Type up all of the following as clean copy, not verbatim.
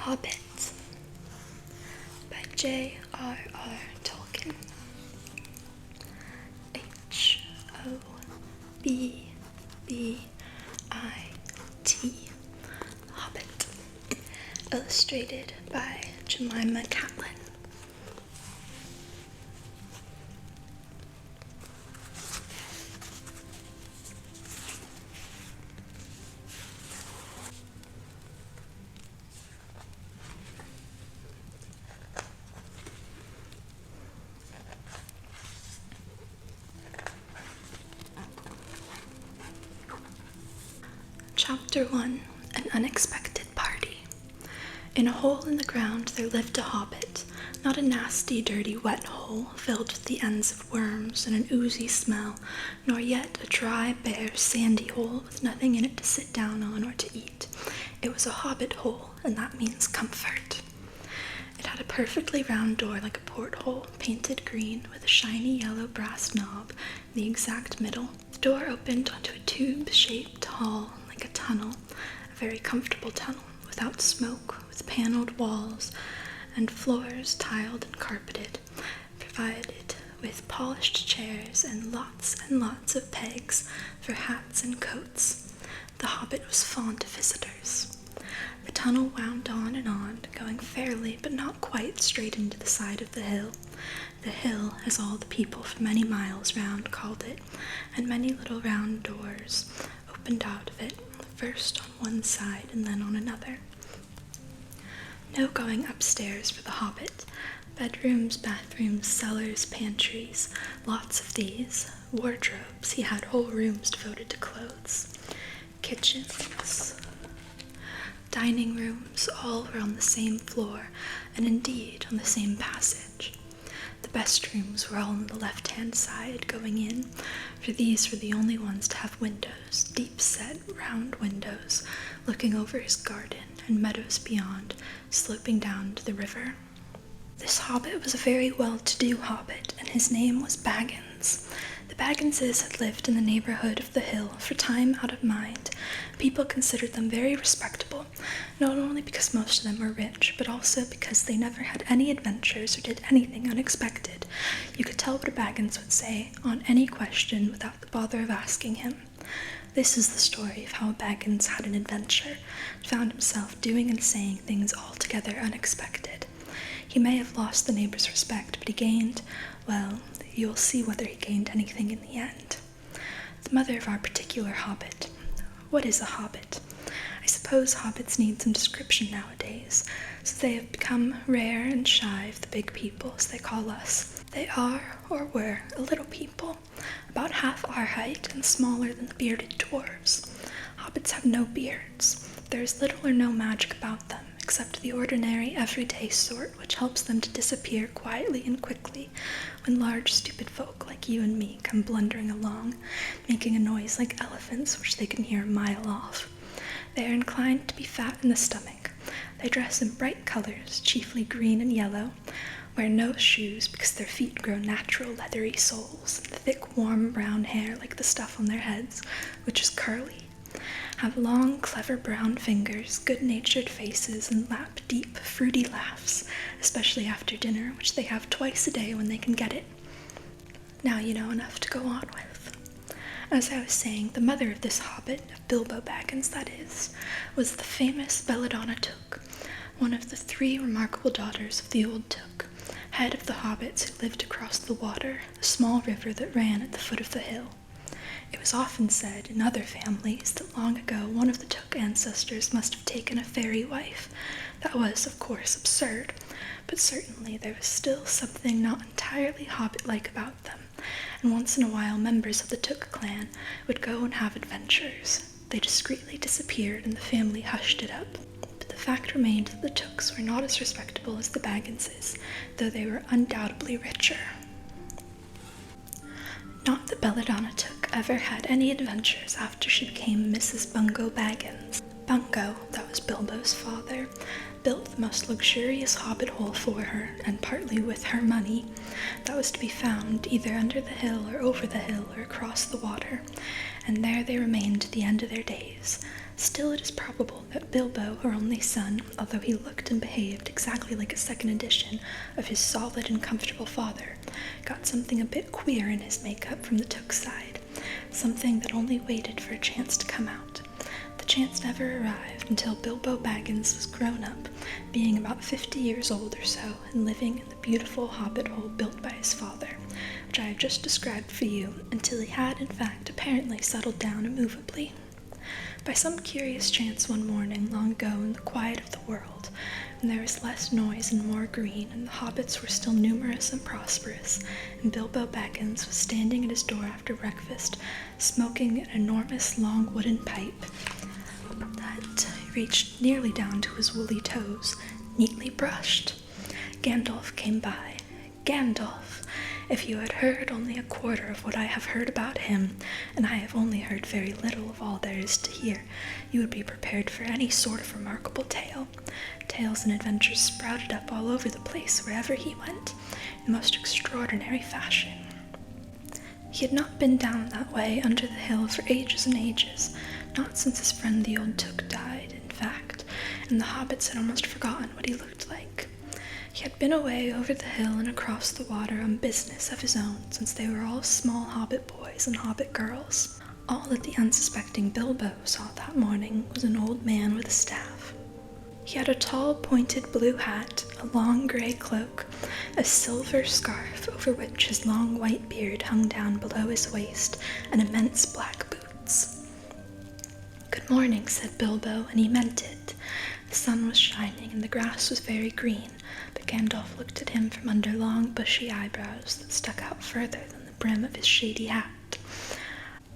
Hobbit by J.R.R. Tolkien. Hobbit. Hobbit. Illustrated by Jemima Catlin. Chapter 1. An Unexpected Party. In a hole in the ground there lived a hobbit, not a nasty, dirty, wet hole filled with the ends of worms and an oozy smell, nor yet a dry, bare, sandy hole with nothing in it to sit down on or to eat. It was a hobbit hole, and that means comfort. It had a perfectly round door like a porthole, painted green, with a shiny yellow brass knob in the exact middle. The door opened onto a tube-shaped hall like a tunnel, a very comfortable tunnel, without smoke, with paneled walls and floors tiled and carpeted, provided with polished chairs and lots of pegs for hats and coats. The hobbit was fond of visitors. The tunnel wound on and on, going fairly but not quite straight into the side of the hill. The hill, as all the people for many miles round called it, and many little round doors opened out of it, first on one side and then on another. No going upstairs for the Hobbit. Bedrooms, bathrooms, cellars, pantries, lots of these. Wardrobes, he had whole rooms devoted to clothes. Kitchens, dining rooms, all were on the same floor, and indeed on the same passage. The best rooms were all on the left-hand side going in, for these were the only ones to have windows, deep-set, round windows, looking over his garden and meadows beyond, sloping down to the river. This hobbit was a very well-to-do hobbit, and his name was Baggins. The Bagginses had lived in the neighborhood of the hill for time out of mind. People considered them very respectable, not only because most of them were rich, but also because they never had any adventures or did anything unexpected. You could tell what a Baggins would say on any question without the bother of asking him. This is the story of how a Baggins had an adventure, and found himself doing and saying things altogether unexpected. He may have lost the neighbor's respect, but he gained, well, you will see whether he gained anything in the end. The mother of our particular hobbit. What is a hobbit? I suppose hobbits need some description nowadays, so they have become rare and shy of the big people, as they call us. They are, or were, a little people, about half our height and smaller than the bearded dwarves. Hobbits have no beards. There is little or no magic about them, except the ordinary, everyday sort which helps them to disappear quietly and quickly when large, stupid folk like you and me come blundering along, making a noise like elephants which they can hear a mile off. They are inclined to be fat in the stomach. They dress in bright colors, chiefly green and yellow, wear no shoes because their feet grow natural leathery soles, and thick, warm brown hair like the stuff on their heads, which is curly, have long, clever brown fingers, good-natured faces, and lap deep, fruity laughs, especially after dinner, which they have twice a day when they can get it. Now you know enough to go on with. As I was saying, the mother of this hobbit, of Bilbo Baggins that is, was the famous Belladonna Took, one of the 3 remarkable daughters of the old Took, head of the hobbits who lived across the water, the small river that ran at the foot of the hill. It was often said in other families that long ago one of the Took ancestors must have taken a fairy wife. That was, of course, absurd, but certainly there was still something not entirely hobbit-like about them, and once in a while members of the Took clan would go and have adventures. They discreetly disappeared and the family hushed it up. But the fact remained that the Tooks were not as respectable as the Bagginses, though they were undoubtedly richer. Not that Belladonna Took ever had any adventures after she became Mrs. Bungo Baggins. Bungo, that was Bilbo's father, built the most luxurious hobbit hole for her, and partly with her money, that was to be found either under the hill or over the hill or across the water, and there they remained to the end of their days. Still, it is probable that Bilbo, her only son, although he looked and behaved exactly like a second edition of his solid and comfortable father, got something a bit queer in his makeup from the Took side, something that only waited for a chance to come out. The chance never arrived until Bilbo Baggins was grown up, being about 50 years old or so, and living in the beautiful hobbit hole built by his father, which I have just described for you, until he had, in fact, apparently settled down immovably. By some curious chance one morning long ago in the quiet of the world, when there was less noise and more green, and the hobbits were still numerous and prosperous, and Bilbo Baggins was standing at his door after breakfast, smoking an enormous long wooden pipe that reached nearly down to his woolly toes, neatly brushed. Gandalf came by. Gandalf! If you had heard only a quarter of what I have heard about him, and I have only heard very little of all there is to hear, you would be prepared for any sort of remarkable tale. Tales and adventures sprouted up all over the place wherever he went, in most extraordinary fashion. He had not been down that way under the hill for ages and ages, not since his friend the old Took died, in fact, and the hobbits had almost forgotten what he looked like. He had been away over the hill and across the water on business of his own since they were all small hobbit boys and hobbit girls. All that the unsuspecting Bilbo saw that morning was an old man with a staff. He had a tall, pointed blue hat, a long grey cloak, a silver scarf over which his long white beard hung down below his waist, and immense black boots. "Good morning," said Bilbo, and he meant it. The sun was shining and the grass was very green, but Gandalf looked at him from under long bushy eyebrows that stuck out further than the brim of his shady hat.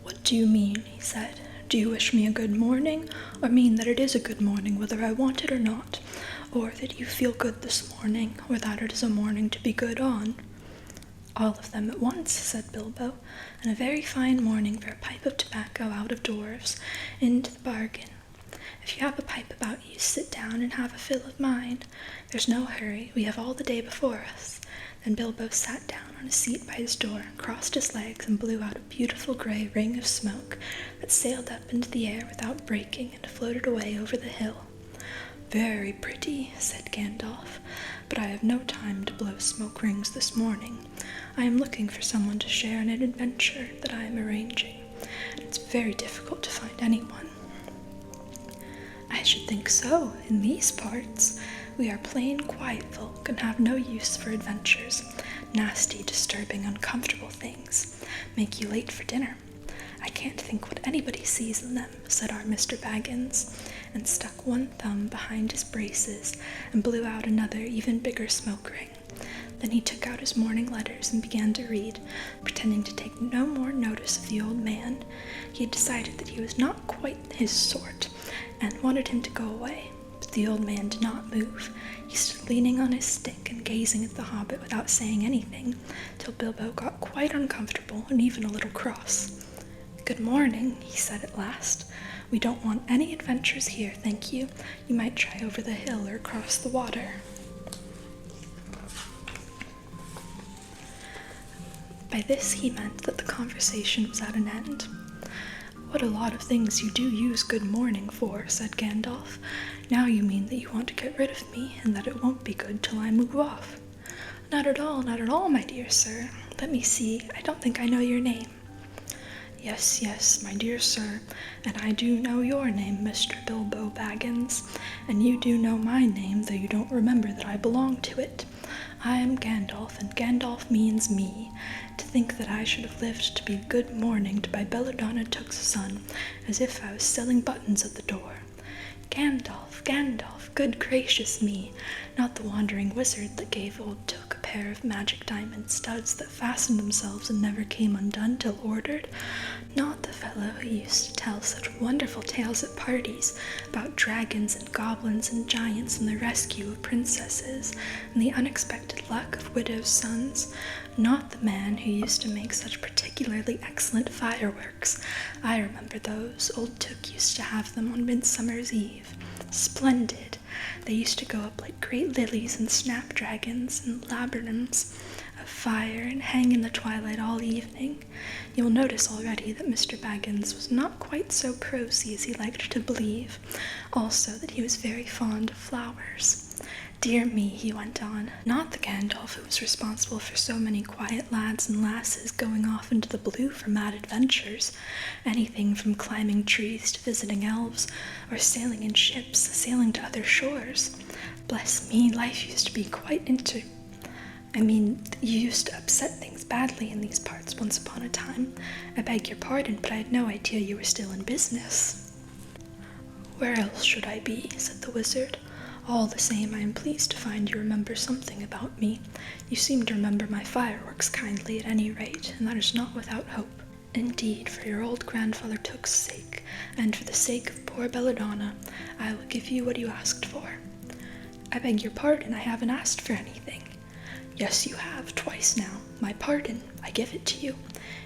"What do you mean?" he said. "Do you wish me a good morning, or mean that it is a good morning whether I want it or not, or that you feel good this morning, or that it is a morning to be good on?" "All of them at once," said Bilbo, "and a very fine morning for a pipe of tobacco out of dwarves, into the bargain. If you have a pipe about you, sit down and have a fill of mine. There's no hurry, we have all the day before us." Then Bilbo sat down on a seat by his door, crossed his legs, and blew out a beautiful grey ring of smoke that sailed up into the air without breaking and floated away over the hill. "Very pretty," said Gandalf, "but I have no time to blow smoke rings this morning. I am looking for someone to share in an adventure that I am arranging, and it's very difficult to find anyone." "I should think so, in these parts. We are plain, quiet folk and have no use for adventures. Nasty, disturbing, uncomfortable things. Make you late for dinner. I can't think what anybody sees in them," said our Mr. Baggins, and stuck one thumb behind his braces and blew out another, even bigger smoke ring. Then he took out his morning letters and began to read, pretending to take no more notice of the old man. He had decided that he was not quite his sort, and wanted him to go away. But the old man did not move. He stood leaning on his stick and gazing at the hobbit without saying anything, till Bilbo got quite uncomfortable and even a little cross. "Good morning," he said at last. "We don't want any adventures here, thank you. You might try over the hill or across the water." By this he meant that the conversation was at an end. "What a lot of things you do use good morning for," said Gandalf. "Now you mean that you want to get rid of me, and that it won't be good till I move off." Not at all, my dear sir. Let me see, I don't think I know your name." Yes, my dear sir, and I do know your name, Mr. Bilbo Baggins, and you do know my name, though you don't remember that I belong to it. I am Gandalf, and Gandalf means me. To think that I should have lived to be good morninged by Belladonna Took's son, as if I was selling buttons at the door. Gandalf, good gracious me, not the wandering wizard that gave old Took a pair of magic diamond studs that fastened themselves and never came undone till ordered, not the fellow who used to tell such wonderful tales at parties about dragons and goblins and giants and the rescue of princesses and the unexpected luck of widows' sons, not the man who used to make such particularly excellent fireworks. I remember those. Old Took used to have them on Midsummer's Eve. Splendid. They used to go up like great lilies and snapdragons and laburnums of fire and hang in the twilight all evening. You'll notice already that Mr. Baggins was not quite so prosy as he liked to believe, also that he was very fond of flowers. Dear me, he went on, not the Gandalf who was responsible for so many quiet lads and lasses going off into the blue for mad adventures, anything from climbing trees to visiting elves, or sailing in ships, sailing to other shores. Bless me, life used to be you used to upset things badly in these parts once upon a time. I beg your pardon, but I had no idea you were still in business." "Where else should I be?" said the wizard. "All the same, I am pleased to find you remember something about me. You seem to remember my fireworks kindly at any rate, and that is not without hope. Indeed, for your old grandfather Took's sake, and for the sake of poor Belladonna, I will give you what you asked for." "I beg your pardon, I haven't asked for anything." "Yes, you have, twice now. My pardon, I give it to you.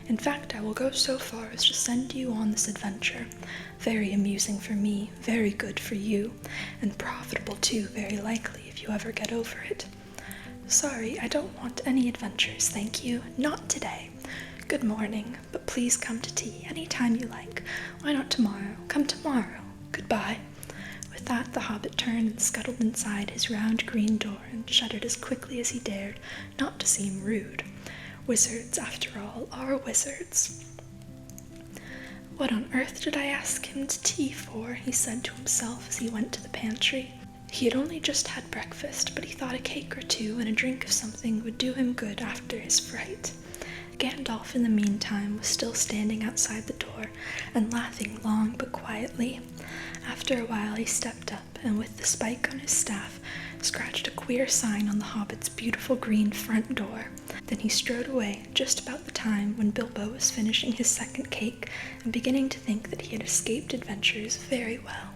In fact, I will go so far as to send you on this adventure. Very amusing for me, very good for you, and profitable too, very likely, if you ever get over it." "Sorry, I don't want any adventures, thank you. Not today. Good morning, but please come to tea any time you like. Why not tomorrow? Come tomorrow. Goodbye." With that, the hobbit turned and scuttled inside his round green door and shut it as quickly as he dared, not to seem rude. Wizards, after all, are wizards. "What on earth did I ask him to tea for?" he said to himself as he went to the pantry. He had only just had breakfast, but he thought a cake or two and a drink of something would do him good after his fright. Gandalf, in the meantime, was still standing outside the door and laughing long but quietly. After a while he stepped up, and with the spike on his staff, scratched a queer sign on the hobbit's beautiful green front door. Then he strode away just about the time when Bilbo was finishing his second cake and beginning to think that he had escaped adventures very well.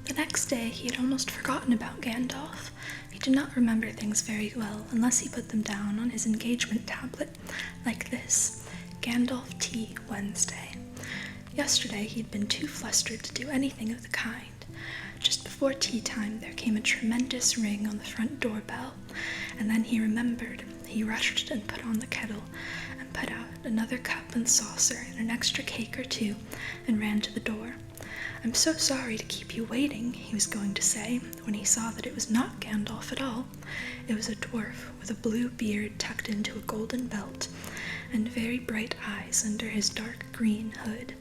The next day he had almost forgotten about Gandalf. He did not remember things very well unless he put them down on his engagement tablet, like this: Gandalf Tea Wednesday. Yesterday he had been too flustered to do anything of the kind. Just before tea time there came a tremendous ring on the front doorbell, and then he remembered. He rushed and put on the kettle, and put out another cup and saucer and an extra cake or two, and ran to the door. "I'm so sorry to keep you waiting," he was going to say, when he saw that it was not Gandalf at all. It was a dwarf with a blue beard tucked into a golden belt, and very bright eyes under his dark green hood.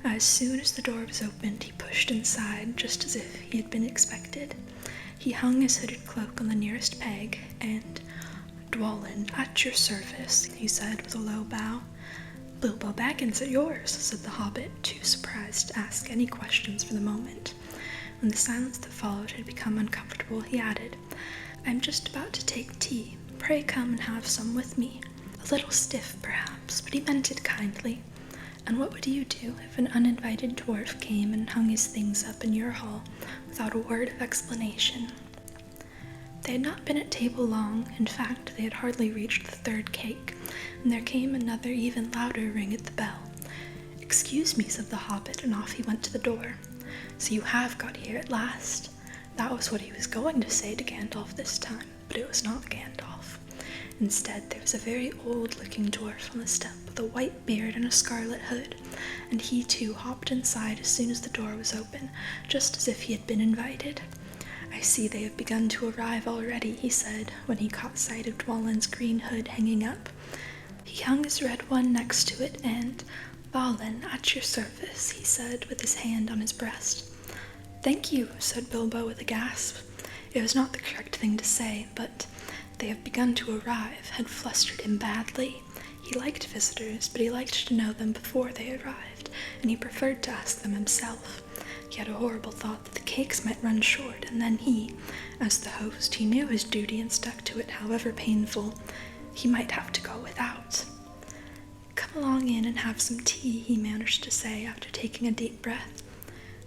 As soon as the door was opened, he pushed inside, just as if he had been expected. He hung his hooded cloak on the nearest peg, and, "Dwalin, at your service," he said with a low bow. "Bilbo Baggins at yours," said the hobbit, too surprised to ask any questions for the moment. When the silence that followed had become uncomfortable, he added, "I'm just about to take tea. Pray come and have some with me." A little stiff, perhaps, but he meant it kindly. And what would you do if an uninvited dwarf came and hung his things up in your hall without a word of explanation? They had not been at table long. In fact, they had hardly reached the third cake, and there came another even louder ring at the bell. "Excuse me," said the hobbit, and off he went to the door. "So you have got here at last." That was what he was going to say to Gandalf this time, but it was not Gandalf. Instead, there was a very old-looking dwarf on the step with a white beard and a scarlet hood, and he too hopped inside as soon as the door was open, just as if he had been invited. "I see they have begun to arrive already," he said, when he caught sight of Dwalin's green hood hanging up. He hung his red one next to it, and, "Balin, at your service," he said, with his hand on his breast. "Thank you," said Bilbo with a gasp. It was not the correct thing to say, but "they have begun to arrive" had flustered him badly. He liked visitors, but he liked to know them before they arrived, and he preferred to ask them himself. He had a horrible thought that the cakes might run short, and then he, as the host, he knew his duty and stuck to it, however painful. He might have to go without. "Come along in and have some tea," he managed to say after taking a deep breath.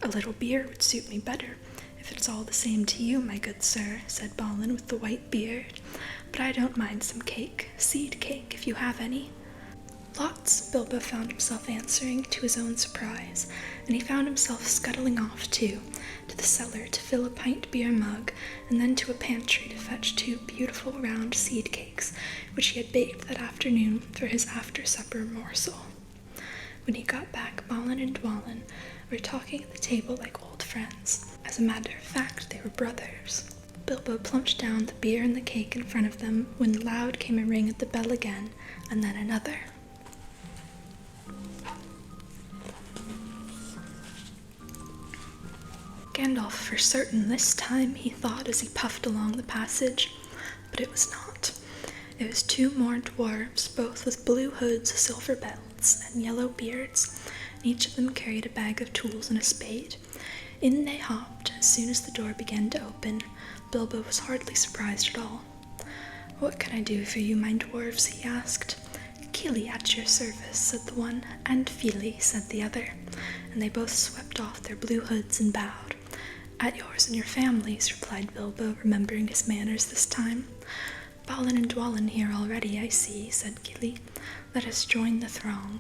"A little beer would suit me better, if it's all the same to you, my good sir," said Balin with the white beard. "But I don't mind some cake, seed cake, if you have any." "Lots," Bilbo found himself answering, to his own surprise, and he found himself scuttling off, too, to the cellar to fill a pint beer mug, and then to a pantry to fetch 2 beautiful round seed cakes, which he had baked that afternoon for his after-supper morsel. When he got back, Balin and Dwalin were talking at the table like old friends. As a matter of fact, they were brothers. Bilbo plumped down the beer and the cake in front of them when loud came a ring at the bell again, and then another. Gandalf for certain this time, he thought as he puffed along the passage, but it was not. It was 2 more dwarves, both with blue hoods, silver belts, and yellow beards, and each of them carried a bag of tools and a spade. In they hopped as soon as the door began to open. Bilbo was hardly surprised at all. "What can I do for you, my dwarves?" he asked. "Kili at your service," said the one, and Fili, said the other, and they both swept off their blue hoods and bowed. "At yours and your families," replied Bilbo, remembering his manners this time. "Balin and Dwalin here already, I see," said Kili. "Let us join the throng."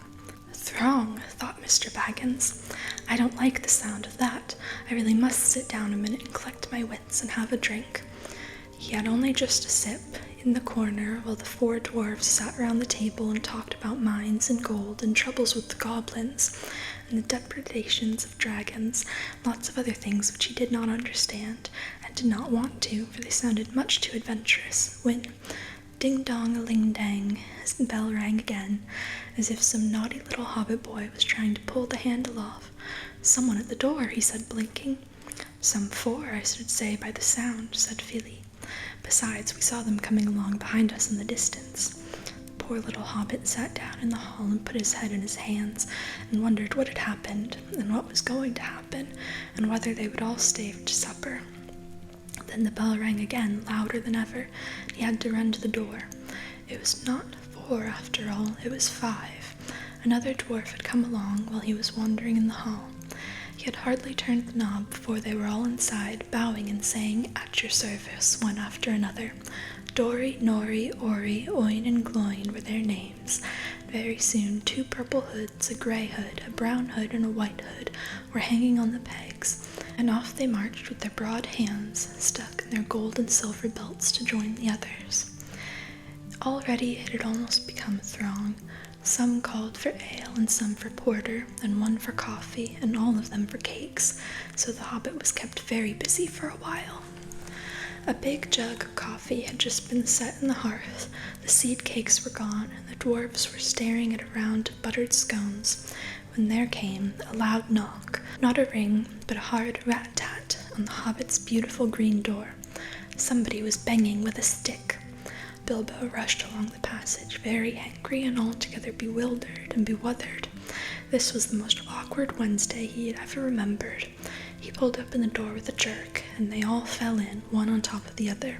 "Throng," thought Mr. Baggins. "I don't like the sound of that. I really must sit down a minute and collect my wits and have a drink." He had only just a sip, in the corner, while the 4 dwarves sat round the table and talked about mines and gold and troubles with the goblins and the depredations of dragons, lots of other things which he did not understand and did not want to, for they sounded much too adventurous, when ding-dong-a-ling-dang, his bell rang again, as if some naughty little hobbit boy was trying to pull the handle off. "Someone at the door," he said, blinking. "Some 4, I should say, by the sound," said Fili. "Besides, we saw them coming along behind us in the distance." poor little hobbit sat down in the hall and put his head in his hands and wondered what had happened and what was going to happen and whether they would all stay to supper. Then the bell rang again, louder than ever. He had to run to the door. It was not 4 after all, it was 5. Another dwarf had come along while he was wandering in the hall. He had hardly turned the knob before they were all inside, bowing and saying, "At your service," one after another. Dory, Nori, Ori, Oin, and Gloin were their names. Very soon 2 purple hoods, a grey hood, a brown hood, and a white hood were hanging on the pegs, and off they marched with their broad hands stuck in their gold and silver belts to join the others. Already it had almost become a throng. Some called for ale, and some for porter, and one for coffee, and all of them for cakes, so the hobbit was kept very busy for a while. A big jug of coffee had just been set in the hearth, the seed cakes were gone, and the dwarves were staring at a round of buttered scones, when there came a loud knock, not a ring, but a hard rat-tat on the hobbit's beautiful green door. Somebody was banging with a stick. Bilbo rushed along the passage, very angry and altogether bewildered and bewuthered. This was the most awkward Wednesday he had ever remembered. He pulled open the door with a jerk, and they all fell in, one on top of the other.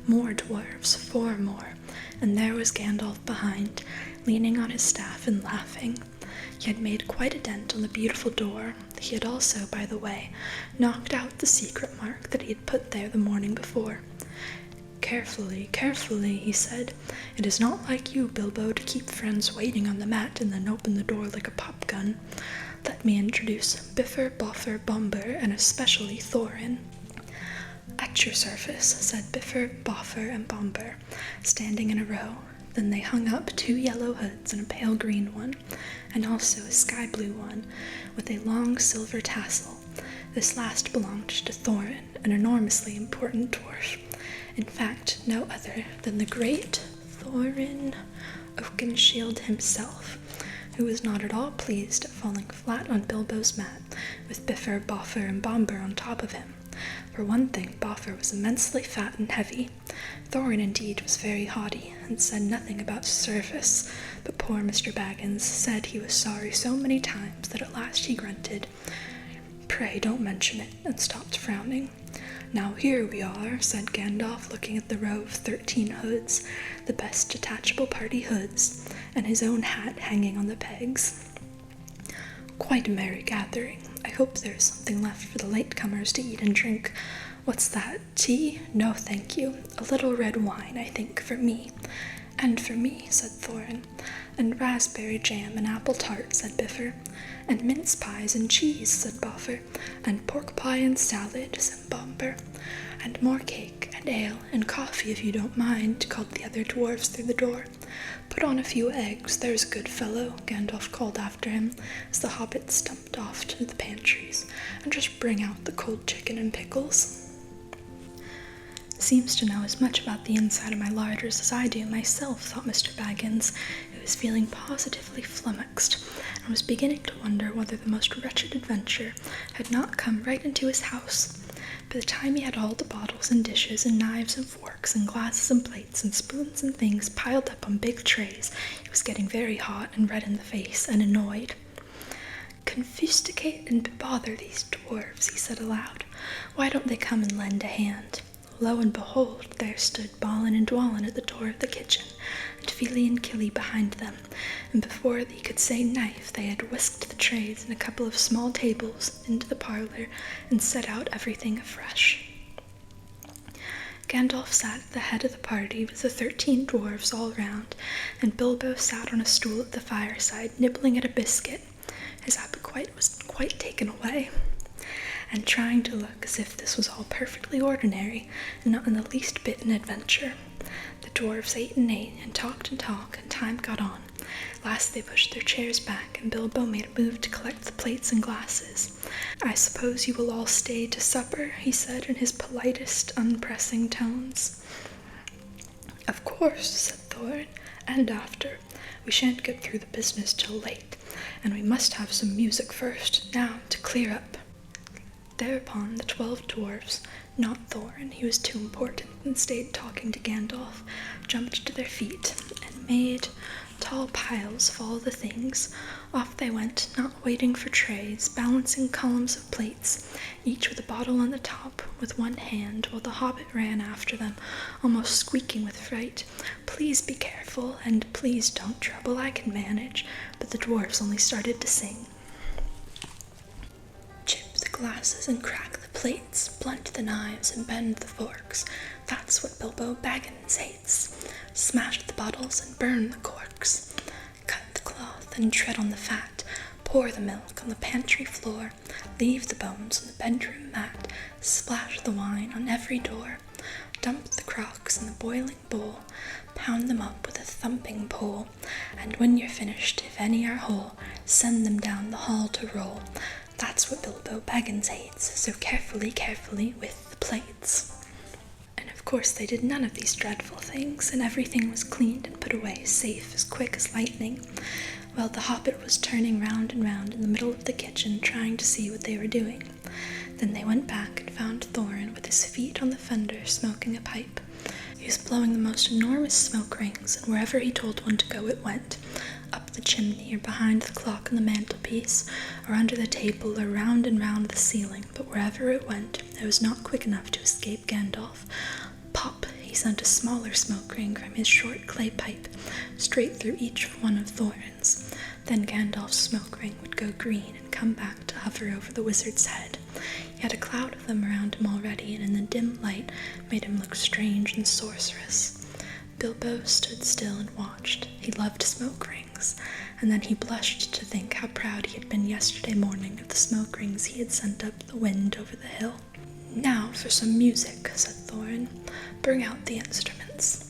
More dwarves, 4 more, and there was Gandalf behind, leaning on his staff and laughing. He had made quite a dent on the beautiful door. He had also, by the way, knocked out the secret mark that he had put there the morning before. "Carefully, carefully," he said. "It is not like you, Bilbo, to keep friends waiting on the mat and then open the door like a pop gun. Let me introduce Bifur, Boffer, Bomber, and especially Thorin." "At your service," said Bifur, Boffer, and Bomber, standing in a row. Then they hung up 2 yellow hoods and a pale green one, and also a sky blue one, with a long silver tassel. This last belonged to Thorin, an enormously important dwarf. In fact, no other than the great Thorin Oakenshield himself, who was not at all pleased at falling flat on Bilbo's mat, with Bifur, Boffer, and Bomber on top of him. For one thing, Boffer was immensely fat and heavy. Thorin, indeed, was very haughty, and said nothing about service, but poor Mr. Baggins said he was sorry so many times that at last he grunted, "Pray don't mention it," and stopped frowning. "Now here we are," said Gandalf, looking at the row of 13 hoods, the best detachable party hoods, and his own hat hanging on the pegs. "Quite a merry gathering. I hope there is something left for the latecomers to eat and drink. What's that? Tea? No, thank you. A little red wine, I think, for me." "And for me," said Thorin. "And raspberry jam and apple tart," said Bifur. "And mince pies and cheese," said Boffer. "And pork pie and salad," said Bomber. "And more cake and ale and coffee if you don't mind," called the other dwarfs through the door. "Put on a few eggs, there's a good fellow," Gandalf called after him as the hobbit stumped off to the pantries. "And just bring out the cold chicken and pickles." "Seems to know as much about the inside of my larders as I do myself," thought Mr. Baggins, who was feeling positively flummoxed, and was beginning to wonder whether the most wretched adventure had not come right into his house. By the time he had all the bottles and dishes and knives and forks and glasses and plates and spoons and things piled up on big trays, he was getting very hot and red in the face and annoyed. "Confusticate and bebother these dwarves," he said aloud. "Why don't they come and lend a hand?" Lo and behold, there stood Balin and Dwalin at the door of the kitchen, and Fili and Killy behind them, and before he could say knife, they had whisked the trays and a couple of small tables into the parlor and set out everything afresh. Gandalf sat at the head of the party with the 13 dwarves all round, and Bilbo sat on a stool at the fireside, nibbling at a biscuit. His appetite was quite taken away, and trying to look as if this was all perfectly ordinary and not in the least bit an adventure. The dwarves ate and talked, and time got on. Last they pushed their chairs back, and Bilbo made a move to collect the plates and glasses. "I suppose you will all stay to supper," he said in his politest, unpressing tones. "Of course," said Thorin, "and after. We shan't get through the business till late, and we must have some music first. Now, to clear up." Thereupon the 12 dwarfs, not Thorin, he was too important and stayed talking to Gandalf, jumped to their feet and made tall piles of all the things. Off they went, not waiting for trays, balancing columns of plates, each with a bottle on the top, with one hand, while the hobbit ran after them, almost squeaking with fright. "Please be careful, and please don't trouble, I can manage," but the dwarves only started to sing. Chip the glasses and crack the plates, blunt the knives and bend the forks. That's what Bilbo Baggins hates. Smash the bottles and burn the corks. Cut the cloth and tread on the fat. Pour the milk on the pantry floor. Leave the bones on the bedroom mat. Splash the wine on every door. Dump the crocks in the boiling bowl. Pound them up with a thumping pole. And when you're finished, if any are whole, send them down the hall to roll. That's what Bilbo Baggins hates, so carefully, carefully with the plates. And of course they did none of these dreadful things, and everything was cleaned and put away, safe as quick as lightning. Well, the hobbit was turning round and round in the middle of the kitchen, trying to see what they were doing. Then they went back and found Thorin with his feet on the fender, smoking a pipe. He was blowing the most enormous smoke rings, and wherever he told one to go it went. Up the chimney, or behind the clock on the mantelpiece, or under the table, or round and round the ceiling, but wherever it went, it was not quick enough to escape Gandalf. Pop! He sent a smaller smoke ring from his short clay pipe, straight through each one of Thorin's. Then Gandalf's smoke ring would go green and come back to hover over the wizard's head. He had a cloud of them around him already, and in the dim light made him look strange and sorcerous. Bilbo stood still and watched. He loved smoke rings, and then he blushed to think how proud he had been yesterday morning of the smoke rings he had sent up the wind over the hill. "Now for some music," said Thorin. "Bring out the instruments."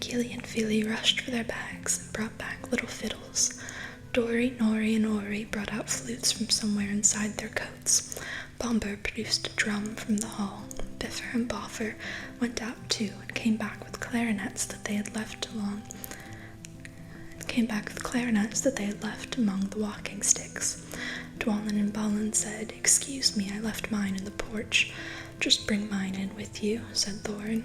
Keely and Feely rushed for their bags and brought back little fiddles. Dory, Nori, and Ori brought out flutes from somewhere inside their coats. Bomber produced a drum from the hall. Biffer and Boffer went out too and came back with clarinets that they had left among the walking sticks. Dwalin and Balin said, "Excuse me, I left mine in the porch." "Just bring mine in with you," said Thorin.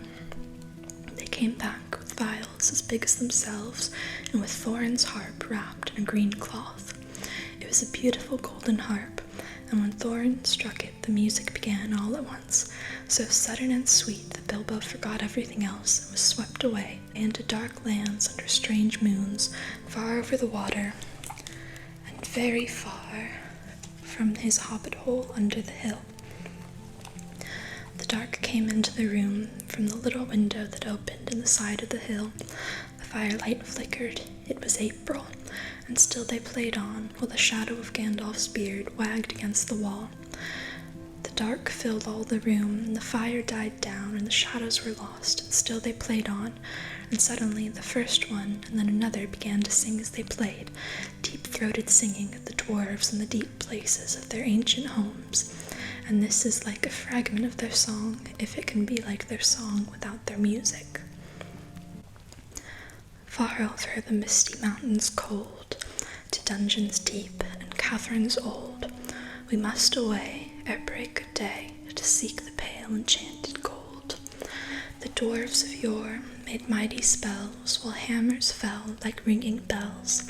They came back with vials as big as themselves and with Thorin's harp wrapped in a green cloth. It was a beautiful golden harp, and when Thorin struck it, the music began all at once, so sudden and sweet that Bilbo forgot everything else and was swept away into dark lands under strange moons, far over the water, and very far from his hobbit hole under the hill. The dark came into the room from the little window that opened in the side of the hill. The firelight flickered. It was April, and still they played on, while the shadow of Gandalf's beard wagged against the wall. The dark filled all the room, and the fire died down, and the shadows were lost, and still they played on, and suddenly the first one and then another began to sing as they played, deep-throated singing of the dwarves in the deep places of their ancient homes. And this is like a fragment of their song, if it can be like their song without their music. Far over the misty mountains cold, to dungeons deep and caverns old, we must away ere break of day to seek the pale enchanted gold. The dwarves of yore made mighty spells, while hammers fell like ringing bells,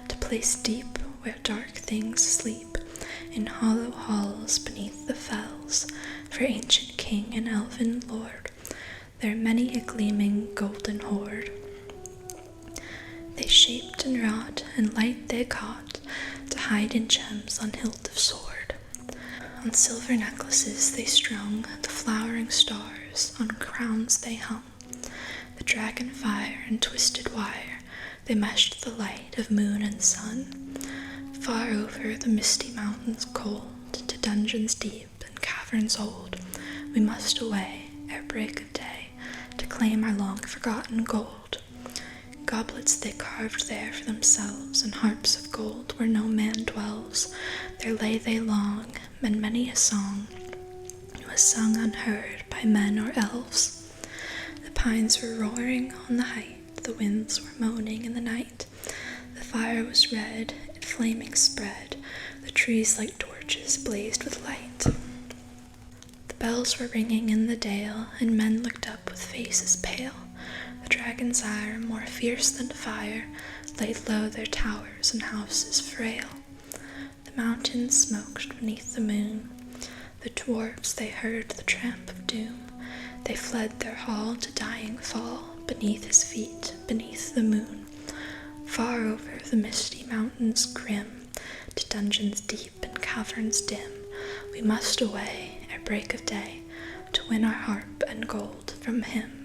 to place deep where dark things sleep, in hollow halls beneath the fells, for ancient king and elven lord, there many a gleaming golden hoard. They shaped and wrought, and light they caught, to hide in gems on hilt of sword. On silver necklaces they strung the flowering stars, on crowns they hung the dragon fire and twisted wire, they meshed the light of moon and sun. Far over the misty mountains cold, to dungeons deep and caverns old, we must away ere break of day to claim our long-forgotten gold. Goblets they carved there for themselves, and harps of gold where no man dwells. There lay they long, and many a song was sung unheard by men or elves. The pines were roaring on the height, the winds were moaning in the night. The fire was red, it flaming spread, the trees like torches blazed with light. The bells were ringing in the dale, and men looked up with faces pale. The dragon's ire, more fierce than fire, laid low their towers and houses frail. The mountains smoked beneath the moon. The dwarves, they heard the tramp of doom. They fled their hall to dying fall, beneath his feet, beneath the moon. Far over the misty mountains grim, to dungeons deep and caverns dim, we must away ere break of day, to win our harp and gold from him.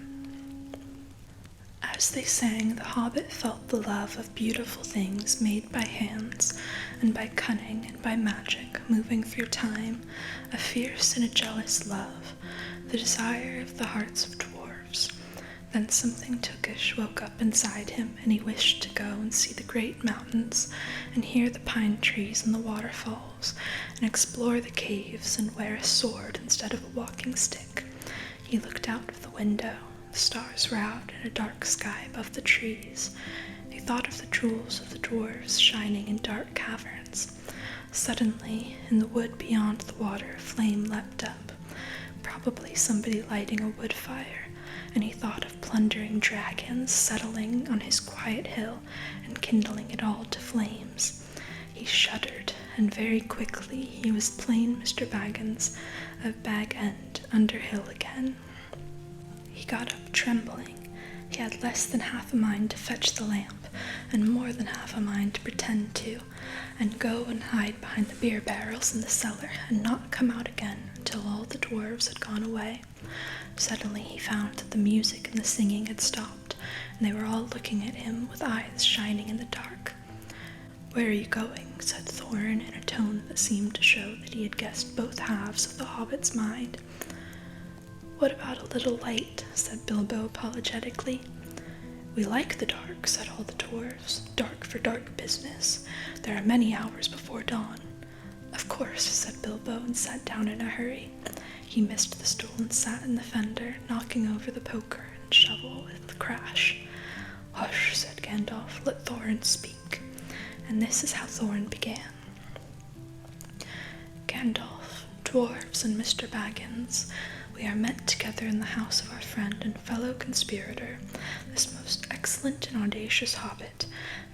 As they sang, the hobbit felt the love of beautiful things made by hands, and by cunning and by magic, moving through time, a fierce and a jealous love, the desire of the hearts of dwarves. Then something tookish woke up inside him, and he wished to go and see the great mountains, and hear the pine trees and the waterfalls, and explore the caves, and wear a sword instead of a walking stick. He looked out of the window. The stars were out in a dark sky above the trees. He thought of the jewels of the dwarves shining in dark caverns. Suddenly, in the wood beyond the water, a flame leapt up, probably somebody lighting a wood fire, and he thought of plundering dragons settling on his quiet hill and kindling it all to flames. He shuddered, and very quickly he was plain Mr. Baggins of Bag End under hill again. He got up trembling. He had less than half a mind to fetch the lamp, and more than half a mind to pretend to, and go and hide behind the beer barrels in the cellar, and not come out again until all the dwarves had gone away. Suddenly he found that the music and the singing had stopped, and they were all looking at him with eyes shining in the dark. "Where are you going?" said Thorin in a tone that seemed to show that he had guessed both halves of the hobbit's mind. "What about a little light?" said Bilbo apologetically. "We like the dark," said all the dwarves. "Dark for dark business. There are many hours before dawn." "Of course," said Bilbo, and sat down in a hurry. He missed the stool and sat in the fender, knocking over the poker and shovel with a crash. "Hush," said Gandalf, "let Thorin speak." And this is how Thorin began. "Gandalf, dwarves, and Mr. Baggins, we are met together in the house of our friend and fellow conspirator, this most excellent and audacious hobbit.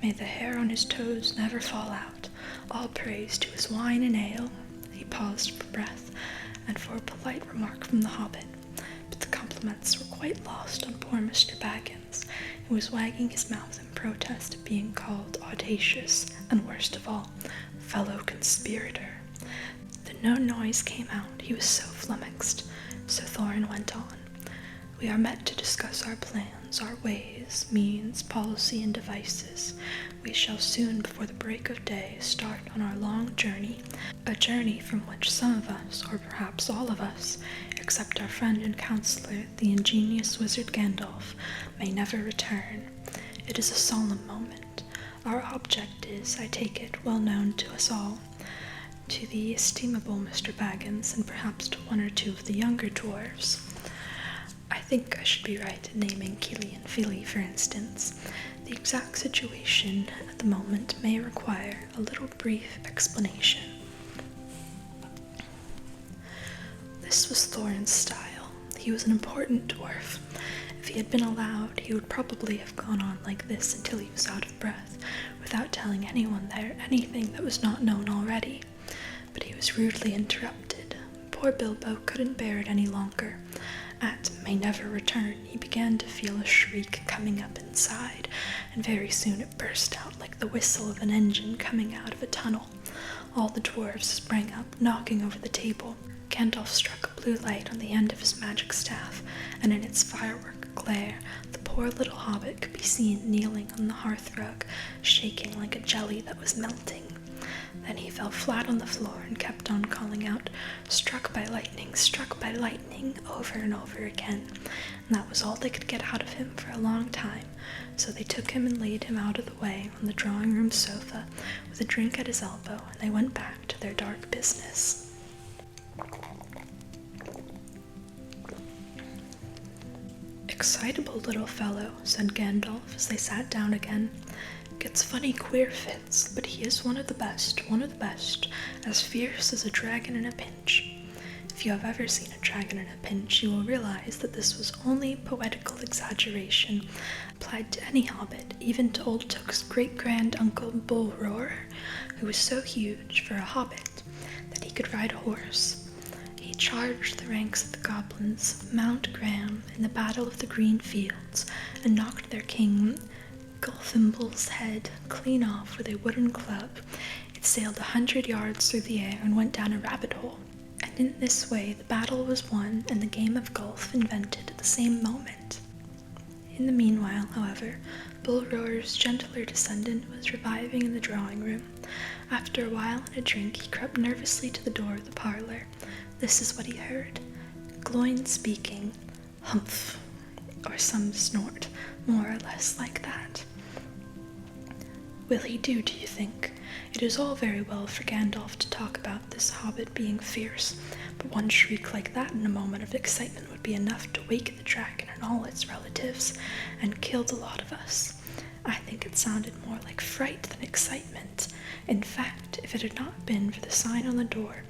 May the hair on his toes never fall out. All praise to his wine and ale." He paused for breath, and for a polite remark from the hobbit, but the compliments were quite lost on poor Mr. Baggins, who was wagging his mouth in protest at being called audacious, and worst of all, fellow conspirator. Then no noise came out, he was so flummoxed. So Thorin went on. "We are met to discuss our plans, our ways, means, policy, and devices. We shall soon, before the break of day, start on our long journey, a journey from which some of us, or perhaps all of us, except our friend and counselor, the ingenious wizard Gandalf, may never return. It is a solemn moment. Our object is, I take it, well known to us all. To the estimable Mr. Baggins, and perhaps to one or two of the younger dwarves. I think I should be right in naming Keely and Philly, for instance. The exact situation at the moment may require a little brief explanation." This was Thorin's style. He was an important dwarf. If he had been allowed, he would probably have gone on like this until he was out of breath, without telling anyone there anything that was not known already. But he was rudely interrupted. Poor Bilbo couldn't bear it any longer. At "may never return," he began to feel a shriek coming up inside, and very soon it burst out like the whistle of an engine coming out of a tunnel. All the dwarves sprang up, knocking over the table. Gandalf struck a blue light on the end of his magic staff, and in its firework glare, the poor little hobbit could be seen kneeling on the hearthrug, shaking like a jelly that was melting. Then he fell flat on the floor and kept on calling out, struck by lightning, over and over again. And that was all they could get out of him for a long time, so they took him and laid him out of the way on the drawing-room sofa, with a drink at his elbow, and they went back to their dark business. "Excitable little fellow," said Gandalf as they sat down again. "Gets funny queer fits, but he is one of the best, as fierce as a dragon in a pinch. If you have ever seen a dragon in a pinch, you will realize that this was only poetical exaggeration applied to any hobbit, even to Old Took's great-grand-uncle Bullroarer, who was so huge for a hobbit that he could ride a horse. He charged the ranks of the goblins of Mount Graham in the Battle of the Green Fields and knocked their king Gulfimble's head clean off with a wooden club. It sailed 100 yards through the air and went down a rabbit hole. And in this way the battle was won and the game of golf invented at the same moment. In the meanwhile, however, Bullroarer's gentler descendant was reviving in the drawing room. After a while and a drink, he crept nervously to the door of the parlor. This is what he heard. Gloin speaking, humph, or some snort, more or less like that. Will he do you think? It is all very well for Gandalf to talk about this hobbit being fierce, but one shriek like that in a moment of excitement would be enough to wake the dragon and all its relatives, and kill the lot of us. I think it sounded more like fright than excitement. In fact, if it had not been for the sign on the door,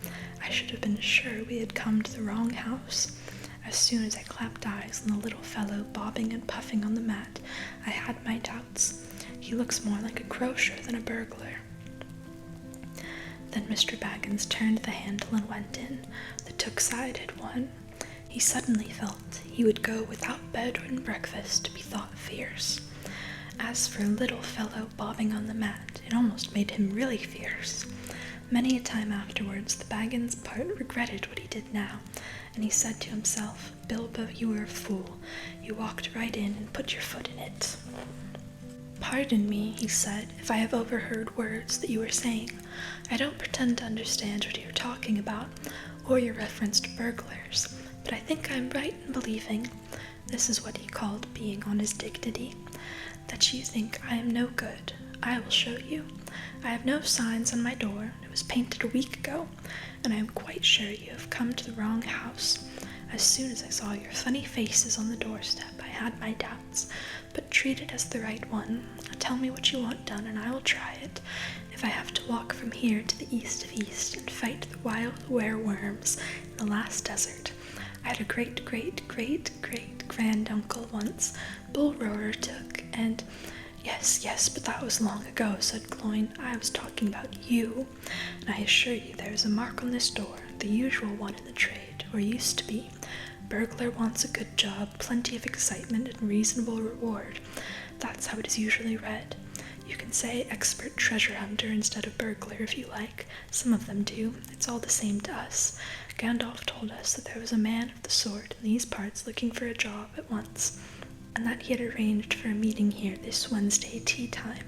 I should have been sure we had come to the wrong house. As soon as I clapped eyes on the little fellow bobbing and puffing on the mat, I had my doubts. He looks more like a grocer than a burglar. Then Mr. Baggins turned the handle and went in. The Took side had won. He suddenly felt he would go without bed and breakfast to be thought fierce. As for a little fellow bobbing on the mat, it almost made him really fierce. Many a time afterwards, the Baggins part regretted what he did now, and he said to himself, "Bilbo, you were a fool. You walked right in and put your foot in it." "Pardon me," he said, "if I have overheard words that you were saying. I don't pretend to understand what you're talking about, or your reference to burglars, but I think I'm right in believing," this is what he called being on his dignity, "that you think I am no good. I will show you. I have no signs on my door. It was painted a week ago, and I am quite sure you have come to the wrong house. As soon as I saw your funny faces on the doorstep, I had my doubts, but treat it as the right one. Tell me what you want done, and I will try it. If I have to walk from here to the east of East and fight the wild wereworms in the last desert. I had a great-great-great-great-granduncle once, Bullroarer Took, and—" Yes, but that was long ago," said Gloin. "I was talking about you, and I assure you there is a mark on this door, the usual one in the trade, or used to be. Burglar wants a good job, plenty of excitement, and reasonable reward. That's how it is usually read. You can say expert treasure hunter instead of burglar if you like. Some of them do. It's all the same to us. Gandalf told us that there was a man of the sort in these parts looking for a job at once, and that he had arranged for a meeting here this Wednesday tea time."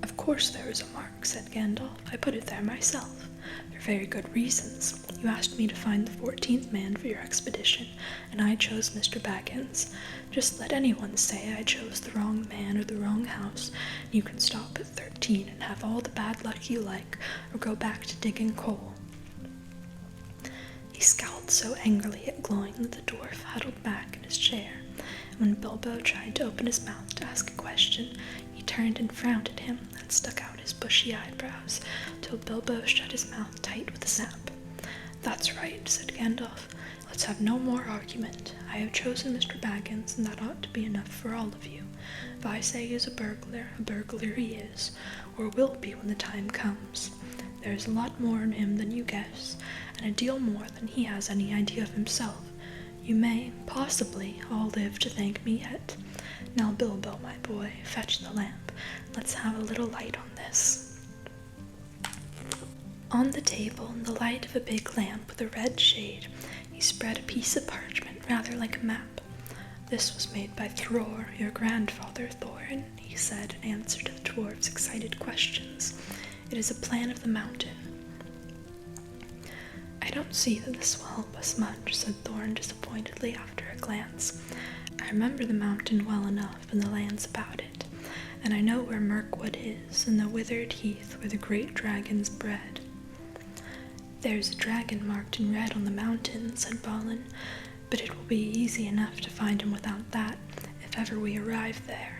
"Of course there was a mark," said Gandalf. "I put it there myself, for very good reasons. You asked me to find the 14th man for your expedition, and I chose Mr. Baggins. Just let anyone say I chose the wrong man or the wrong house, and you can stop at 13 and have all the bad luck you like, or go back to digging coal." He scowled so angrily at Gloin that the dwarf huddled back in his chair. When Bilbo tried to open his mouth to ask a question, he turned and frowned at him and stuck out his bushy eyebrows, till Bilbo shut his mouth tight with a snap. "That's right," said Gandalf. "Let's have no more argument. I have chosen Mr. Baggins, and that ought to be enough for all of you. If I say he is a burglar he is, or will be when the time comes. There is a lot more in him than you guess, and a deal more than he has any idea of himself. You may, possibly, all live to thank me yet. Now, Bilbo, my boy, fetch the lamp. Let's have a little light on this." On the table, in the light of a big lamp with a red shade, he spread a piece of parchment rather like a map. "This was made by Thror, your grandfather, Thorin," he said in answer to the dwarf's excited questions. "It is a plan of the mountain." "I don't see that this will help us much," said Thorin disappointedly after a glance. "I remember the mountain well enough and the lands about it, and I know where Mirkwood is, and the withered heath where the great dragons bred." "There's a dragon marked in red on the mountain," said Balin, "but it will be easy enough to find him without that, if ever we arrive there."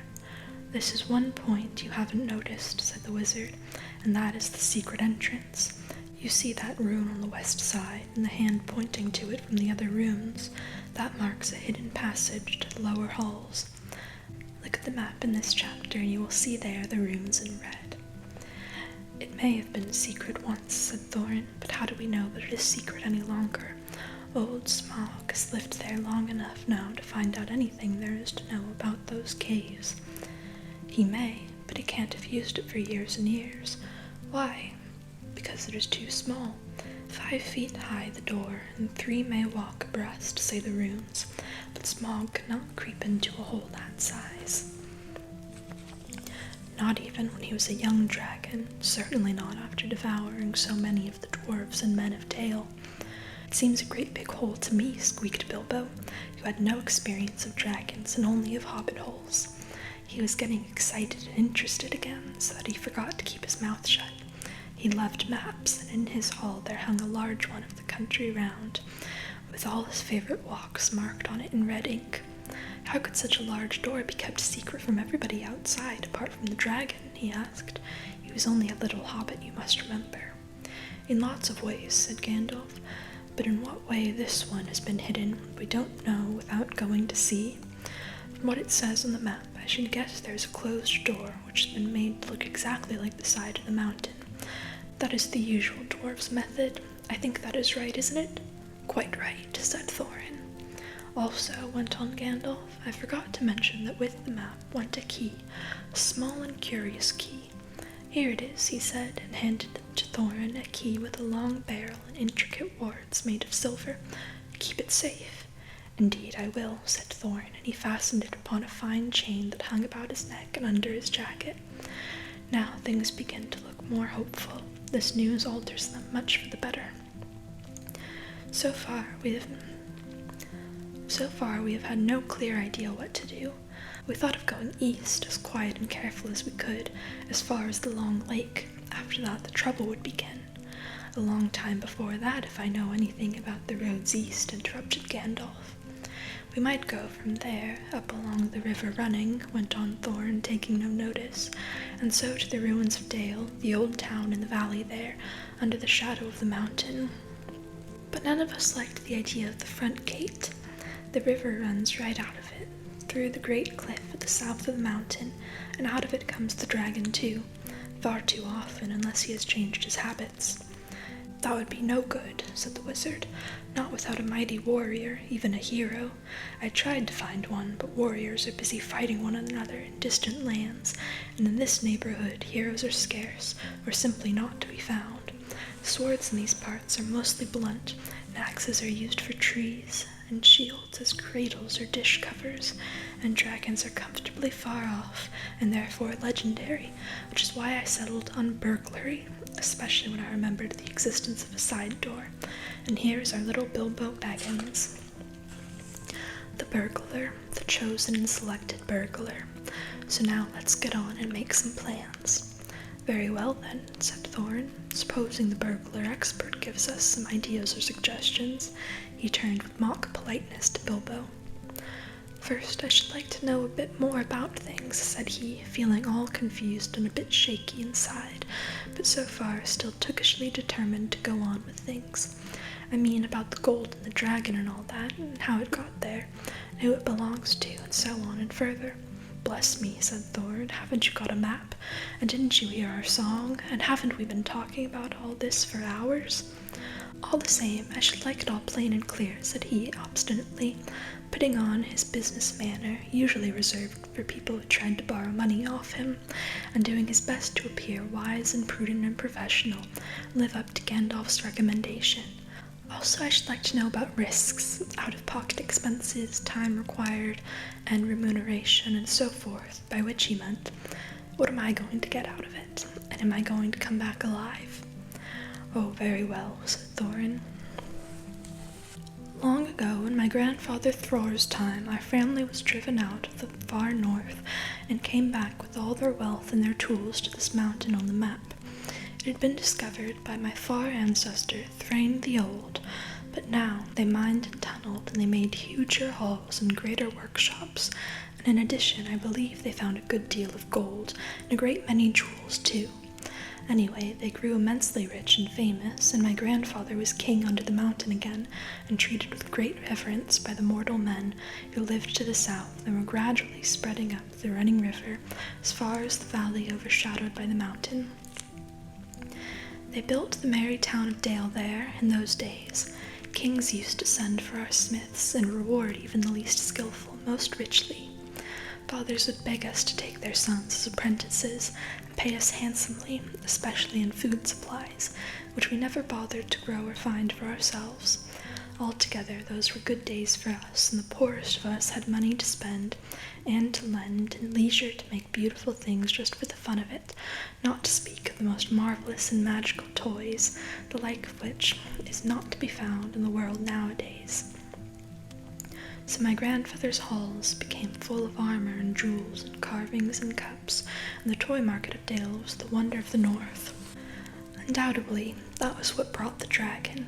"This is one point you haven't noticed," said the wizard, "and that is the secret entrance. You see that rune on the west side, and the hand pointing to it from the other runes. That marks a hidden passage to the lower halls. Look at the map in this chapter, and you will see there the runes in red. It may have been secret once, said Thorin, but how do we know that it is secret any longer? Old Smaug has lived there long enough now to find out anything there is to know about those caves. He may, but he can't have used it for years and years. Why? Because it is too small. 5 feet high the door, and 3 may walk abreast, say the runes, but Smaug could not creep into a hole that size. Not even when he was a young dragon, certainly not after devouring so many of the dwarves and men of Dale. It seems a great big hole to me, squeaked Bilbo, who had no experience of dragons and only of hobbit holes. He was getting excited and interested again, so that he forgot to keep his mouth shut. He loved maps, and in his hall there hung a large one of the country round, with all his favorite walks marked on it in red ink. How could such a large door be kept secret from everybody outside, apart from the dragon? He asked. He was only a little hobbit, you must remember. In lots of ways, said Gandalf, but in what way this one has been hidden, we don't know without going to see. From what it says on the map, I should guess there's a closed door, which has been made to look exactly like the side of the mountain. That is the usual dwarves' method. I think that is right, isn't it? Quite right, said Thorin. Also, went on Gandalf, I forgot to mention that with the map went a key, a small and curious key. Here it is, he said, and handed to Thorin a key with a long barrel and intricate wards made of silver. Keep it safe. Indeed I will, said Thorin, and he fastened it upon a fine chain that hung about his neck and under his jacket. Now things begin to look more hopeful. This news alters them much for the better. So far we have had no clear idea what to do. We thought of going east, as quiet and careful as we could, as far as the Long Lake. After that the trouble would begin. A long time before that, if I know anything about the roads east, interrupted Gandalf. We might go from there, up along the river running, went on Thorin, taking no notice, and so to the ruins of Dale, the old town in the valley there, under the shadow of the mountain. But none of us liked the idea of the front gate. The river runs right out of it, through the great cliff at the south of the mountain, and out of it comes the dragon too, far too often unless he has changed his habits. That would be no good, said the wizard, not without a mighty warrior, even a hero. I tried to find one, but warriors are busy fighting one another in distant lands, and in this neighborhood heroes are scarce, or simply not to be found. Swords in these parts are mostly blunt, and axes are used for trees, and shields as cradles or dish covers, and dragons are comfortably far off, and therefore legendary, which is why I settled on burglary, especially when I remembered the existence of a side door. And here's our little Bilbo Baggins. The burglar, the chosen and selected burglar. So now let's get on and make some plans. Very well then, said Thorin. Supposing the burglar expert gives us some ideas or suggestions. He turned with mock politeness to Bilbo. First, I should like to know a bit more about things, said he, feeling all confused and a bit shaky inside, but so far still tookishly determined to go on with things. I mean about the gold and the dragon and all that, and how it got there, and who it belongs to, and so on and further. Bless me, said Thorin, haven't you got a map? And didn't you hear our song? And haven't we been talking about all this for hours? All the same, I should like it all plain and clear, said he obstinately, putting on his business manner, usually reserved for people who tried to borrow money off him, and doing his best to appear wise and prudent and professional, live up to Gandalf's recommendation. Also, I should like to know about risks, out-of-pocket expenses, time required, and remuneration, and so forth, by which he meant, what am I going to get out of it, and am I going to come back alive? Oh, very well, said Thorin. Long ago, in my grandfather Thror's time, our family was driven out of the far north and came back with all their wealth and their tools to this mountain on the map. It had been discovered by my far ancestor, Thrain the Old, but now they mined and tunneled, and they made huger halls and greater workshops, and in addition I believe they found a good deal of gold, and a great many jewels too. Anyway, they grew immensely rich and famous, and my grandfather was king under the mountain again, and treated with great reverence by the mortal men who lived to the south and were gradually spreading up the running river as far as the valley overshadowed by the mountain. They built the merry town of Dale there in those days. Kings used to send for our smiths and reward even the least skillful most richly. Fathers would beg us to take their sons as apprentices and pay us handsomely, especially in food supplies, which we never bothered to grow or find for ourselves. Altogether, those were good days for us, and the poorest of us had money to spend and to lend, and leisure to make beautiful things just for the fun of it, not to speak of the most marvelous and magical toys, the like of which is not to be found in the world nowadays. So my grandfather's halls became full of armor and jewels and carvings and cups, and the toy market of Dale was the wonder of the north. Undoubtedly, that was what brought the dragon.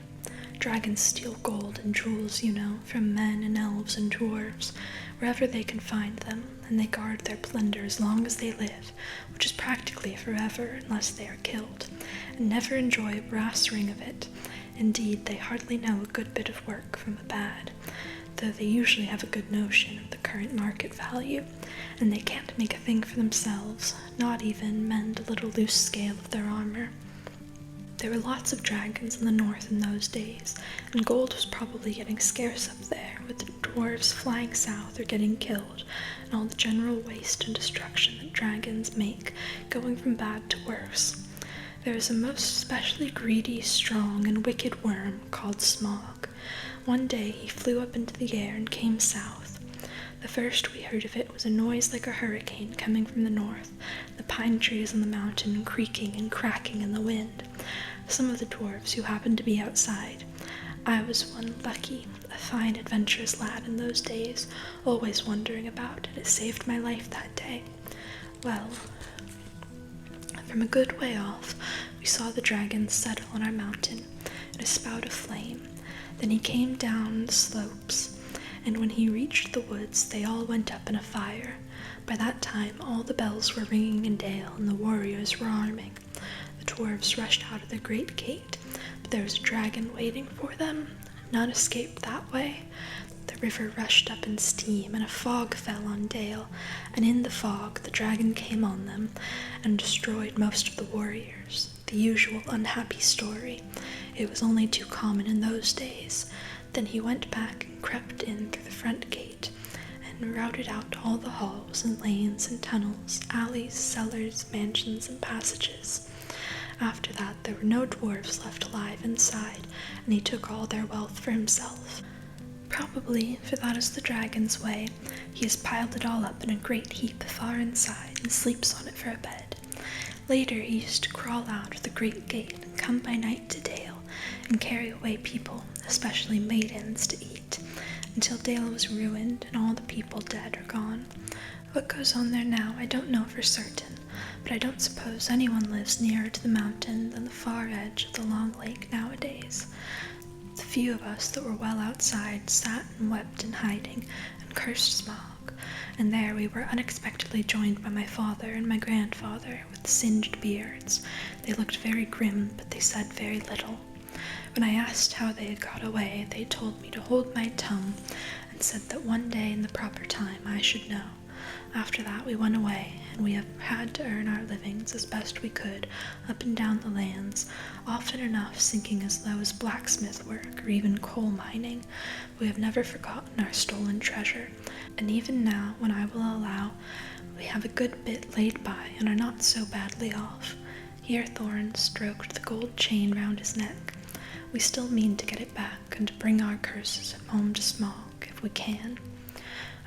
Dragons steal gold and jewels, you know, from men and elves and dwarves, wherever they can find them, and they guard their plunder as long as they live, which is practically forever unless they are killed, and never enjoy a brass ring of it. Indeed, they hardly know a good bit of work from a bad, though they usually have a good notion of the current market value, and they can't make a thing for themselves, not even mend a little loose scale of their armor. There were lots of dragons in the north in those days, and gold was probably getting scarce up there, with the dwarves flying south or getting killed, and all the general waste and destruction that dragons make, going from bad to worse. There was a most especially greedy, strong, and wicked worm called Smaug. One day he flew up into the air and came south. The first we heard of it was a noise like a hurricane coming from the north, the pine trees on the mountain creaking and cracking in the wind. Some of the dwarves who happened to be outside. I was one lucky, a fine adventurous lad in those days, always wandering about, and it saved my life that day. Well, from a good way off, we saw the dragon settle on our mountain in a spout of flame. Then he came down the slopes, and when he reached the woods, they all went up in a fire. By that time, all the bells were ringing in Dale, and the warriors were arming. The dwarves rushed out of the great gate, but there was a dragon waiting for them. None escaped that way. The river rushed up in steam, and a fog fell on Dale, and in the fog the dragon came on them, and destroyed most of the warriors. The usual unhappy story. It was only too common in those days. Then he went back and crept in through the front gate, and routed out all the halls and lanes and tunnels, alleys, cellars, mansions, and passages. After that, there were no dwarves left alive inside, and he took all their wealth for himself. Probably, for that is the dragon's way, he has piled it all up in a great heap far inside, and sleeps on it for a bed. Later, he used to crawl out of the great gate and come by night to Dale, and carry away people, especially maidens, to eat, until Dale was ruined and all the people dead or gone. What goes on there now I don't know for certain, but I don't suppose anyone lives nearer to the mountain than the far edge of the long lake nowadays. The few of us that were well outside sat and wept in hiding and cursed Smaug, and there we were unexpectedly joined by my father and my grandfather with singed beards. They looked very grim, but they said very little. When I asked how they had got away, they told me to hold my tongue, and said that one day in the proper time I should know. After that we went away, and we have had to earn our livings as best we could up and down the lands, often enough sinking as low as blacksmith work or even coal mining. We have never forgotten our stolen treasure, and even now, when I will allow, we have a good bit laid by and are not so badly off. Here Thorn stroked the gold chain round his neck. We still mean to get it back and to bring our curses home to Smaug if we can.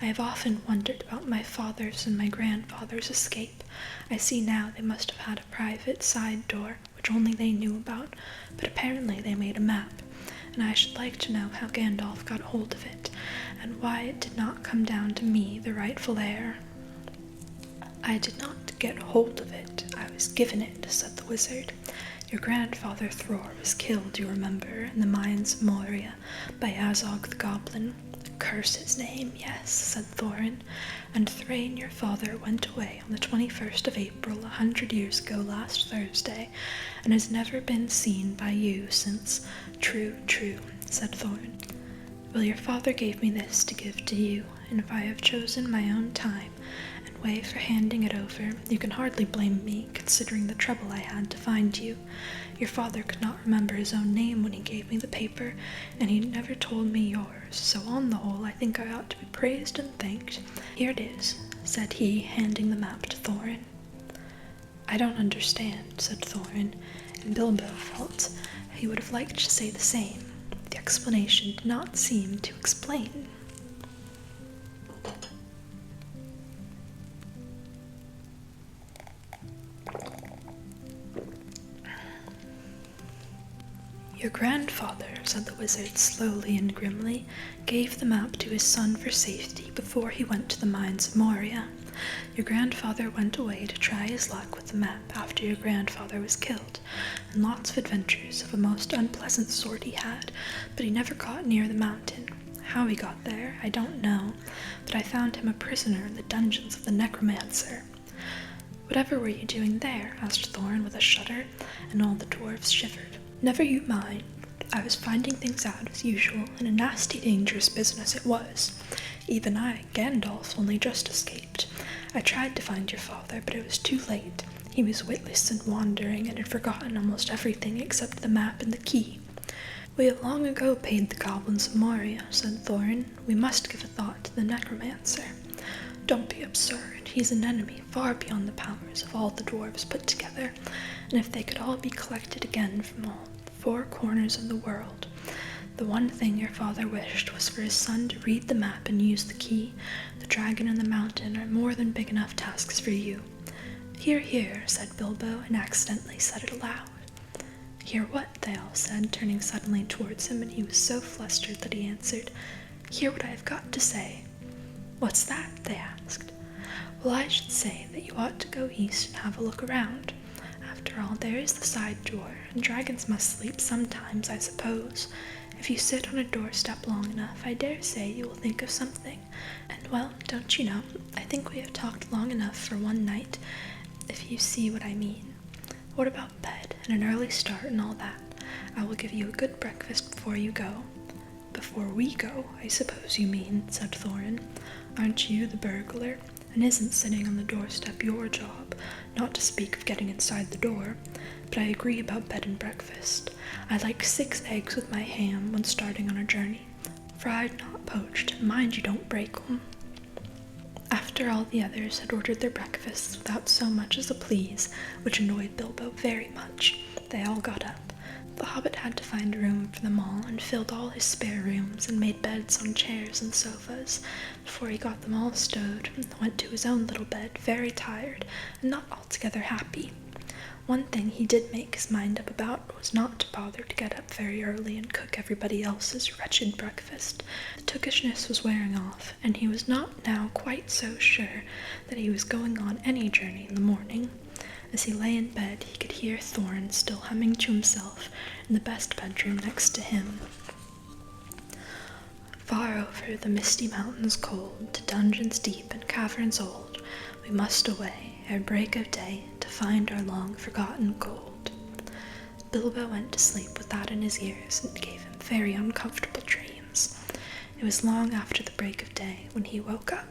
I have often wondered about my father's and my grandfather's escape. I see now they must have had a private side door, which only they knew about, but apparently they made a map, and I should like to know how Gandalf got hold of it, and why it did not come down to me, the rightful heir. I did not get hold of it, I was given it, said the wizard. Your grandfather Thror was killed, you remember, in the mines of Moria by Azog the goblin. Curse his name, yes, said Thorin, and Thrain your father went away on the 21st of April 100 years ago last Thursday, and has never been seen by you since. True, true, said Thorin. Well, your father gave me this to give to you, and if I have chosen my own time and way for handing it over, you can hardly blame me, considering the trouble I had to find you. Your father could not remember his own name when he gave me the paper, and he never told me yours, so on the whole I think I ought to be praised and thanked. Here it is, said he, handing the map to Thorin. I don't understand, said Thorin, and Bilbo felt he would have liked to say the same. The explanation did not seem to explain. Your grandfather, said the wizard slowly and grimly, gave the map to his son for safety before he went to the mines of Moria. Your grandfather went away to try his luck with the map after your grandfather was killed, and lots of adventures of a most unpleasant sort he had, but he never got near the mountain. How he got there, I don't know, but I found him a prisoner in the dungeons of the necromancer. Whatever were you doing there? Asked Thorin with a shudder, and all the dwarves shivered. Never you mind. I was finding things out as usual, and a nasty dangerous business it was. Even I, Gandalf, only just escaped. I tried to find your father, but it was too late. He was witless and wandering, and had forgotten almost everything except the map and the key. We have long ago paid the goblins of Moria, said Thorin. We must give a thought to the necromancer. Don't be absurd. He's an enemy far beyond the powers of all the dwarves put together, and if they could all be collected again from all 4 corners of the world, the one thing your father wished was for his son to read the map and use the key. The dragon and the mountain are more than big enough tasks for you. Hear, hear, said Bilbo, and accidentally said it aloud. Hear what? They all said, turning suddenly towards him, and he was so flustered that he answered, Hear what I have got to say. What's that? They asked. Well, I should say that you ought to go east and have a look around. After all, there is the side door, and dragons must sleep sometimes, I suppose. If you sit on a doorstep long enough, I dare say you will think of something. And, well, don't you know, I think we have talked long enough for one night, if you see what I mean. What about bed, and an early start and all that? I will give you a good breakfast before you go. Before we go, I suppose you mean, said Thorin. Aren't you the burglar? And isn't sitting on the doorstep your job, not to speak of getting inside the door? But I agree about bed and breakfast. I like 6 eggs with my ham when starting on a journey. Fried, not poached, and mind you don't break them. After all the others had ordered their breakfasts without so much as a please, which annoyed Bilbo very much, they all got up. The hobbit had to find room for them all, and filled all his spare rooms, and made beds on chairs and sofas, before he got them all stowed, and went to his own little bed, very tired, and not altogether happy. One thing he did make his mind up about was not to bother to get up very early and cook everybody else's wretched breakfast. The tookishness was wearing off, and he was not now quite so sure that he was going on any journey in the morning. As he lay in bed, he could hear Thorin still humming to himself in the best bedroom next to him. Far over the misty mountains cold, to dungeons deep and caverns old, we must away ere break of day to find our long-forgotten gold. Bilbo went to sleep with that in his ears, and it gave him very uncomfortable dreams. It was long after the break of day when he woke up.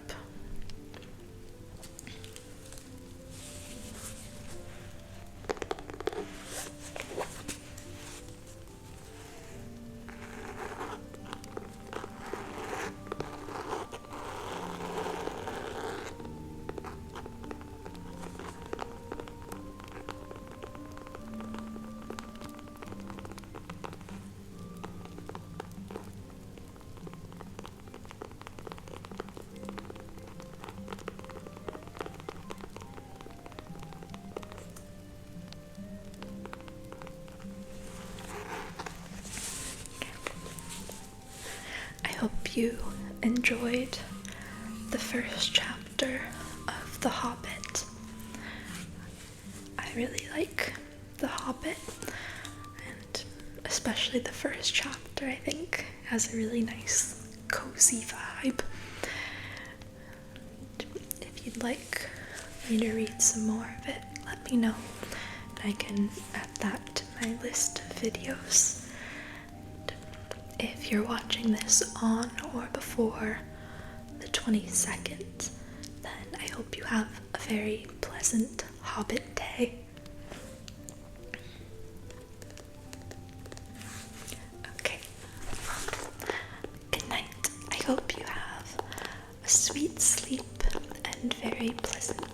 Hope you enjoyed the first chapter of The Hobbit. I really like The Hobbit, and especially the first chapter, I think, has a really nice cozy vibe. If you'd like me to read some more of it, let me know, and I can add that to my list of videos. If you're watching this on or before the 22nd, then I hope you have a very pleasant Hobbit day. Okay. Good night. I hope you have a sweet sleep and very pleasant